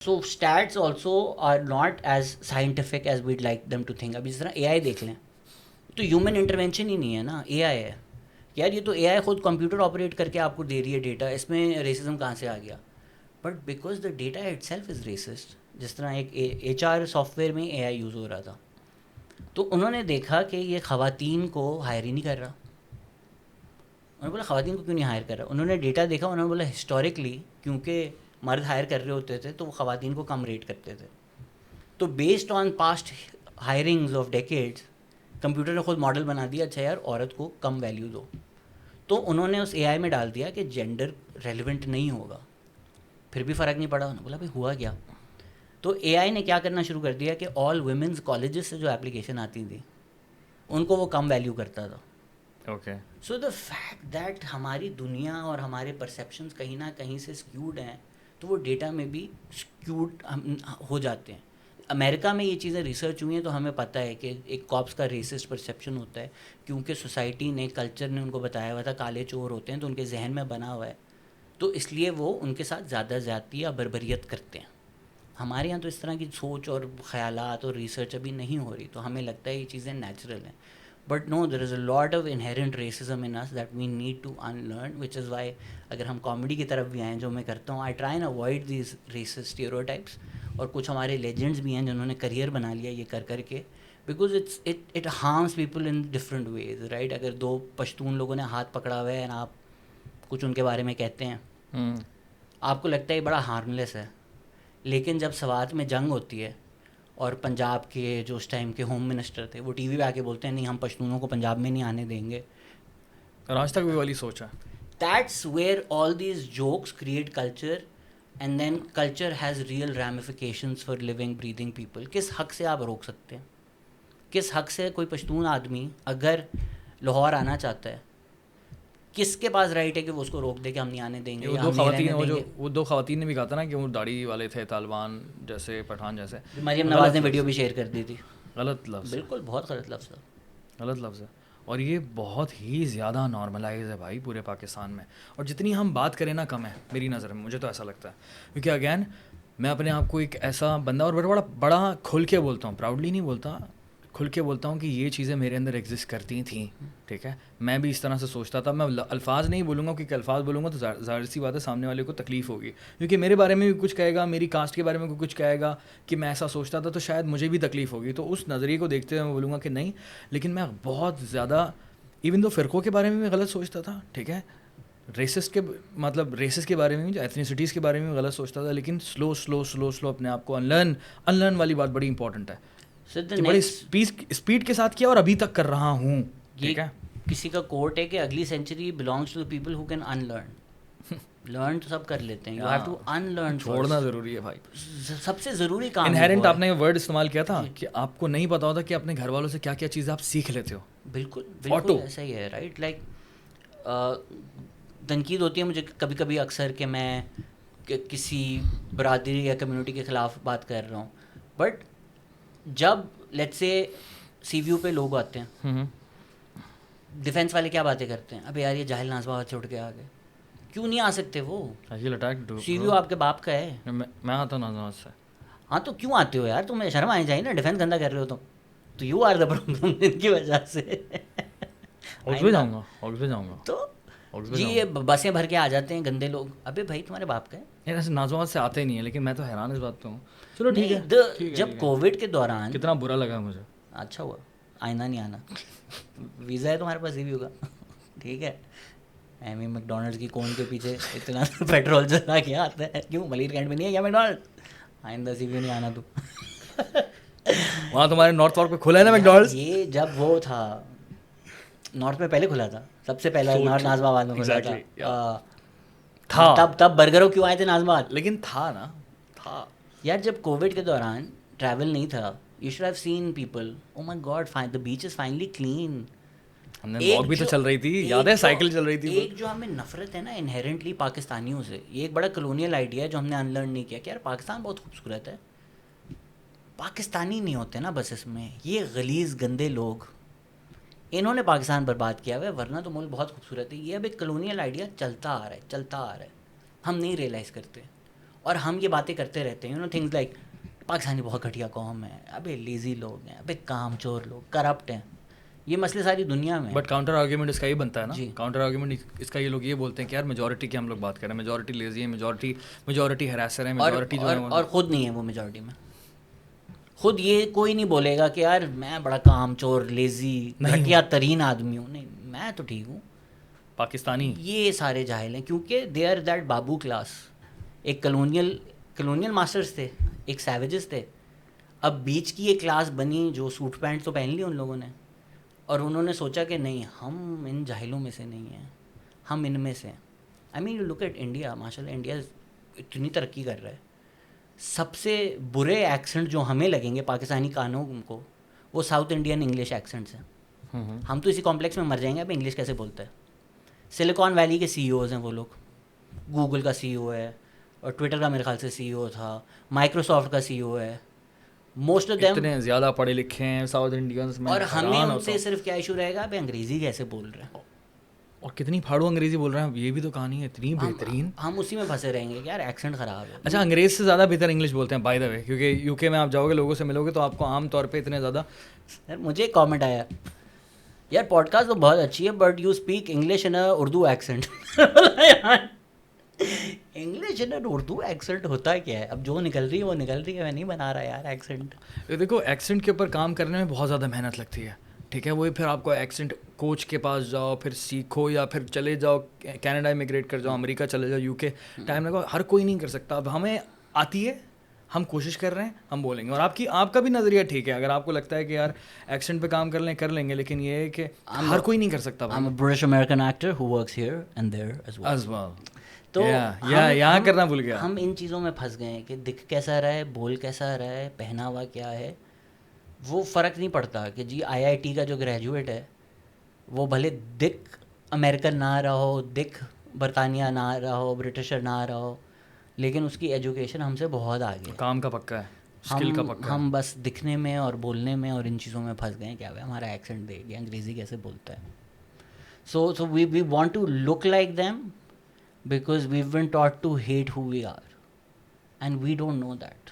So states also are not as scientific as we'd like them to think. اب جس طرح اے آئی دیکھ لیں تو ہیومن انٹروینشن ہی نہیں ہے نا, اے آئی ہے یار. یہ تو اے آئی خود کمپیوٹر آپریٹ کر کے آپ کو دے رہی ہے ڈیٹا, اس میں ریسزم کہاں سے آ گیا؟ But because the data it self is racist. جس طرح ایک ایچ آر سافٹ ویئر میں اے آئی یوز ہو رہا تھا, تو انہوں نے دیکھا کہ یہ خواتین کو ہائر ہی نہیں کر رہا. انہوں نے بولا خواتین کو کیوں نہیں ہائر کر رہا؟ انہوں نے ڈیٹا دیکھا, انہوں نے بولا ہسٹوریکلی کیونکہ مرد ہائر کر رہے ہوتے تھے تو وہ خواتین کو کم ریٹ کرتے تھے. تو based on past hirings of decades computer نے خود ماڈل بنا دیا, اچھا یار عورت کو کم ویلیو دو. تو انہوں نے اس اے آئی میں ڈال دیا کہ جینڈر ریلیونٹ نہیں ہوگا, پھر بھی فرق نہیں پڑا. انہوں نے بولا بھائی ہوا کیا؟ تو اے آئی نے کیا کرنا شروع کر دیا کہ آل ویمنز کالجز سے جو اپلیکیشن آتی تھی ان کو وہ کم ویلیو کرتا تھا. Okay. So the fact that ہماری دنیا اور ہمارے پرسیپشنز کہیں نہ کہیں سے اسکیوڈ ہیں, تو وہ ڈیٹا میں بھی اسکیوڈ ہو جاتے ہیں. امریکہ میں یہ چیزیں ریسرچ ہوئی ہیں تو ہمیں پتہ ہے کہ ایک کاپس کا ریسسٹ پرسیپشن ہوتا ہے, کیونکہ سوسائٹی نے, کلچر نے ان کو بتایا ہوا تھا کالے چور ہوتے ہیں, تو ان کے ذہن میں بنا ہوا ہے, تو اس لیے وہ ان کے ساتھ زیادہ زیادتی یا بربریت کرتے ہیں. ہمارے یہاں تو اس طرح کی سوچ اور خیالات اور ریسرچ ابھی نہیں ہو رہی, تو ہمیں لگتا ہے یہ چیزیں نیچرل ہیں. But no, there is a lot of inherent racism in us that we need to unlearn, which is why اگر ہم کامیڈی کی طرف بھی آئیں, جو میں کرتا ہوں, I try and avoid these races stereotypes. اور کچھ ہمارے لیجنڈس بھی ہیں جنہوں نے کریئر بنا لیا یہ کر کر کے, because it harms people in different ways, right. اگر دو پشتون لوگوں نے ہاتھ پکڑا ہوا ہے اور آپ کچھ ان کے بارے میں کہتے ہیں, آپ کو لگتا ہے یہ بڑا ہارملیس ہے, لیکن جب سوات میں جنگ ہوتی ہے اور پنجاب کے جو اس ٹائم کے ہوم منسٹر تھے وہ ٹی وی پہ آ کے بولتے ہیں نہیں ہم پشتونوں کو پنجاب میں نہیں آنے دیں گے, اور آج تک بھی والی سوچ ہے. That's where all these jokes create culture, and then culture has real ramifications for living breathing people. کس حق سے آپ روک سکتے ہیں؟ کس حق سے کوئی پشتون آدمی اگر لاہور آنا چاہتا ہے, کس کے پاس رائٹ ہے کہ وہ اس کو روک دے کہ ہم نہیں آنے دیں گے یا ہم نہیں رہنے دیں گے؟ وہ دو خواتین نے بھی کہا تھا نا کہ وہ داڑھی والے تھے, طالبان جیسے, پٹھان جیسے. مریم نواز نے ویڈیو بھی شیئر کر دی تھی. غلط لفظ, بالکل بہت غلط لفظ ہے, غلط لفظ ہے. اور یہ بہت ہی زیادہ نارملائز ہے بھائی پورے پاکستان میں, اور جتنی ہم بات کریں نا کم ہے میری نظر میں, مجھے تو ایسا لگتا ہے. کیونکہ اگین میں اپنے آپ کو ایک ایسا بندہ, اور بڑا کھل کے بولتا ہوں, پراؤڈلی نہیں بولتا, کھل کے بولتا ہوں کہ یہ چیزیں میرے اندر ایگزسٹ کرتی تھیں. ٹھیک ہے, میں بھی اس طرح سے سوچتا تھا. میں الفاظ نہیں بولوں گا, کیونکہ الفاظ بولوں گا تو ظاہر سی بات ہے سامنے والے کو تکلیف ہوگی, کیونکہ میرے بارے میں بھی کچھ کہے گا, میری کاسٹ کے بارے میں کچھ کہے گا کہ میں ایسا سوچتا تھا, تو شاید مجھے بھی تکلیف ہوگی. تو اس نظریے کو دیکھتے ہوئے میں بولوں گا کہ نہیں, لیکن میں بہت زیادہ ایون دو فرقوں کے بارے میں بھی غلط سوچتا تھا. ٹھیک ہے, ریسس کے بارے میں بھی, ایتھنیسٹیز کے بارے میں بھی غلط سوچتا تھا, لیکن سلو اپنے آپ کو انلرن والی بات بڑی امپورٹنٹ ہے. بڑی اسپیڈ کے ساتھ کیا اور ابھی تک کر رہا ہوں. ٹھیک ہے, کسی کا کوٹ ہے کہ اگلی century belongs to the people who can unlearn. Learn تو سب کر لیتے ہیں, you have to unlearn. چھوڑنا ضروری ہے بھائی, سب سے ضروری کام. انہیرنٹ آپ نے ورڈ استعمال کیا تھا کہ آپ کو نہیں پتا ہوتا کہ اپنے گھر والوں سے کیا کیا چیزیں آپ سیکھ لیتے ہو. بالکل بالکل ایسا ہی ہے, رائٹ. لائک تنقید ہوتی ہے مجھے کبھی کبھی اکثر کہ میں کسی برادری یا کمیونٹی کے خلاف بات کر رہا ہوں, بٹ جب لیٹس سے سی ویو پہ لوگ آتے ہیں, ڈیفینس والے کیا باتیں کرتے ہیں, ابے یار یہ جاہل نازبا چھوڑ کے آ گئے, کیوں نہیں آ سکتے وہ؟ سی ویو آپ کے باپ کا ہے. میں آتا ہوں نازبا سے. ہاں تو کیوں آتے ہو یار, تمہیں شرم آنی چاہیے نا, ڈیفینس گندہ کر رہے ہو تو یو آر دا پرابلم ان کی وجہ سے. جاؤں گا تو جی یہ بسیں بھر کے آ جاتے ہیں گندے لوگ, ابے بھائی تمہارے باپ کا ہے. ایسے نازوات سے آتے نہیں ہیں, لیکن میں تو حیران اس بات پہ ہوں. چلو ٹھیک ہے, جب کووڈ کے دوران کتنا برا لگا مجھے. اچھا ہوا آئندہ نہیں آنا, ویزا ہے تمہارے پاس, سی وی ہوگا. ٹھیک ہے, ایمی میکڈونلڈس کی کون کے پیچھے اتنا پیٹرول چلا کیا آتا ہے, کیوں ملیر کینٹ میں نہیں ہے کیا میکڈونلڈ؟ آئندہ سی وی نہیں آنا تو. وہاں تمہارے نارتھ پارک پہ کھلا ہے نا میکڈونلڈس. یہ جب وہ تھا نارتھ میں پہلے کھلا تھا, سب سے پہلا نازم آباد میں کھلا تھا. تب برگروں کیوں آئے تھے نازم آباد؟ لیکن تھا نا, تھا یار. جب کووڈ کے دوران ٹریول نہیں تھا, you should have seen people, oh my god the beach is finally clean. Walk بھی تو چل رہی تھی, یاد ہے, سائیکل چل رہی تھی. ایک جو ہمیں نفرت ہے نا انہیرنٹلی پاکستانیوں سے, یہ ایک بڑا کلونیل آئیڈیا ہے جو ہم نے ان لرن نہیں کیا کہ یار پاکستان بہت خوبصورت ہے. پاکستانی نہیں ہوتے نا بس اس میں, یہ غلیظ گندے لوگ, انہوں نے پاکستان برباد کیا ہوا ہے, ورنہ تو ملک بہت خوبصورت ہے. یہ اب ایک کلونیل آئیڈیا چلتا آ رہا ہے, ہم نہیں ریئلائز کرتے. اور ہم یہ باتیں کرتے رہتے ہیں, تھنگز لائک پاکستانی بہت گھٹیا قوم ہے, ابے لیزی لوگ ہیں, ابے کام چور لوگ, کرپٹ ہیں, یہ مسئلے ساری دنیا میں. بٹ کاؤنٹر آرگیومنٹ اس کا یہ بنتا ہے نا, جی کاؤنٹر آرگیومنٹ اس کا یہ لوگ یہ بولتے ہیں کہ یار میجورٹی کی ہم لوگ بات کریں, میجورٹی لیزی ہے, میجورٹی ہراسر ہے, میجورٹی جو ہے اور خود نہیں ہے وہ میجورٹی میں. خود یہ کوئی نہیں بولے گا کہ یار میں بڑا کام چور لیزی گھٹیا ترین آدمی ہوں, نہیں میں تو ٹھیک ہوں. پاکستانی یہ سارے جاہل ہیں کیونکہ they are that babu class. ایک کلونیل ماسٹرز تھے, ایک سیویجز تھے, اب بیچ کی ایک کلاس بنی جو سوٹ پینٹ تو پہن لی ان لوگوں نے, اور انہوں نے سوچا کہ نہیں ہم ان جاہلوں میں سے نہیں ہیں, ہم ان میں سے ہیں. آئی مین یو لک ایٹ انڈیا, ماشاء اللہ انڈیا اتنی ترقی کر رہا ہے. سب سے برے ایکسنٹ جو ہمیں لگیں گے پاکستانی کانوں کو, وہ ساؤتھ انڈین انگلش ایکسنٹس ہیں. ہم تو اسی کمپلیکس میں مر جائیں گے اب انگلش کیسے بولتا ہے. سلیکان ویلی کے سی ای اوز ہیں وہ لوگ, گوگل کا سی ای او ہے, اور ٹویٹر کا میرے خیال سے سی ای او تھا, مائکروسافٹ کا سی ای او ہے. موسٹ آف دیم اتنے زیادہ پڑھے لکھے ہیں ساؤتھ انڈینس میں, اور ہمیں ان سے صرف کیا ایشو رہے گا, ابھی انگریزی کیسے بول رہے ہیں, اور کتنی پھاڑو انگریزی بول رہے ہیں, یہ بھی تو کہانی ہے اتنی بہترین. ہم اسی میں پھنسے رہیں گے کہ یار ایکسنٹ خراب ہے. اچھا انگریز سے زیادہ بہتر انگلش بولتے ہیں بائی دا وے, کیونکہ یو کے میں آپ جاؤ گے لوگوں سے ملو گے تو آپ کو عام طور پہ اتنے زیادہ. یار مجھے ایک کامنٹ آیا, یار پوڈ کاسٹ تو بہت اچھی ہے but you speak English in Urdu accent. English in Urdu accent ہوتا کیا ہے؟ اب جو نکل رہی ہے وہ نکل رہی ہے, میں نہیں بنا رہا یار ایکسنٹ. دیکھو ایکسنٹ کے اوپر کام کرنے میں بہت زیادہ محنت لگتی ہے, ٹھیک ہے, وہی پھر آپ کو ایکسنٹ کوچ کے پاس جاؤ, پھر سیکھو, یا پھر چلے جاؤ کینیڈا امیگریٹ کر جاؤ, امریکہ چلے جاؤ, یو کے, ٹائم لگا, ہر کوئی نہیں کر سکتا. اب ہمیں آتی ہے, ہم کوشش کر رہے ہیں, ہم بولیں گے. اور آپ کا بھی نظریہ ٹھیک ہے, اگر آپ کو لگتا ہے کہ یار ایکسنٹ پہ کام کر لیں گے, لیکن یہ ہے کہ ہر کوئی نہیں کر سکتا. I'm a British American actor who works here and there as well. تو یہاں کرنا بھول گیا. ہم ان چیزوں میں پھنس گئے ہیں کہ دکھ کیسا رہا ہے, بول کیسا رہا ہے, پہناوا کیا ہے, وہ فرق نہیں پڑتا. کہ جی آئی آئی ٹی کا جو گریجویٹ ہے وہ بھلے دکھ امریکن نہ رہا ہو, دکھ برطانیہ نہ رہا ہو, برٹشر نہ رہا ہو, لیکن اس کی ایجوکیشن ہم سے بہت آگے. کام کا پکا ہے, اسکل کا پکا ہے. ہم بس دکھنے میں اور بولنے میں اور ان چیزوں میں پھنس گئے ہیں. کیا ہمارا ایکسنٹ دیکھ گیا, انگریزی کیسے بولتا ہے. So we want to look like them because we've been taught to hate who we are and we don't know that.